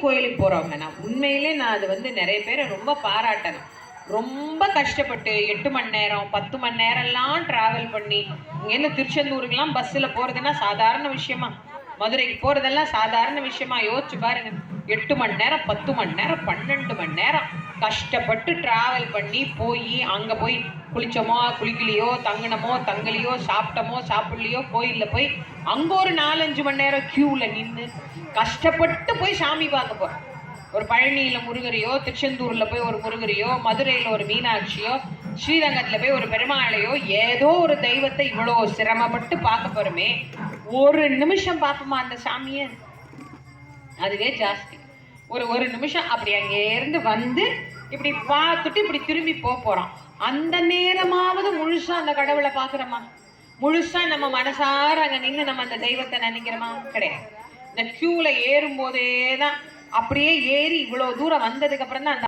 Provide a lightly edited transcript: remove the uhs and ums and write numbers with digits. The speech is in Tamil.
கோயிலுக்கு போறவங்க. நான் உண்மையிலே நான் அது நிறைய பேரை ரொம்ப பாராட்டணும். ரொம்ப கஷ்டப்பட்டு 8 மணி நேரம் 10 மணி நேரம்லாம் டிராவல் பண்ணி இங்கேருந்து திருச்செந்தூருக்கெல்லாம் பஸ்ஸில் போகிறதுன்னா சாதாரண விஷயமா? மதுரைக்கு போகிறதெல்லாம் சாதாரண விஷயமா? யோசிச்சு பாருங்க. 8 மணி நேரம் 10 மணி நேரம் 12 மணி நேரம் கஷ்டப்பட்டு டிராவல் பண்ணி போய் அங்கே போய் குளிச்சோமோ குளிக்கலையோ, தங்கினமோ தங்கலையோ, சாப்பிட்டோமோ சாப்பிடலையோ, கோயிலில் போய் அங்கே ஒரு 4-5 மணி நேரம் க்யூவில் நின்று கஷ்டப்பட்டு போய் சாமி பார்க்க போகிறோம். ஒரு பழனியில் முருகரையோ, திருச்செந்தூரில் போய் ஒரு முருகரையோ, மதுரையில் ஒரு மீனாட்சியோ, ஸ்ரீரங்கத்தில் போய் ஒரு பெருமாளையோ, ஏதோ ஒரு தெய்வத்தை இவ்வளோ சிரமப்பட்டு பார்க்க போகிறோமே, ஒரு நிமிஷம் பார்ப்போமா அந்த சாமியை? அதுவே ஜாஸ்தி. ஒரு நிமிஷம் அப்படி அங்கேருந்து வந்து இப்படி பார்த்துட்டு இப்படி திரும்பி போகிறோம். அந்த நேரமாவது முழுசா அந்த கடவுளை பார்க்குறோமா? முழுசா நம்ம மனசார அங்கே நின்று நம்ம அந்த தெய்வத்தை நினைக்கிறோமா? கிடையாது. இந்த க்யூவில் ஏறும்போதே தான் அப்படியே ஏறி இவ்வளோ தூரம் வந்ததுக்கு அப்புறம் தான் அந்த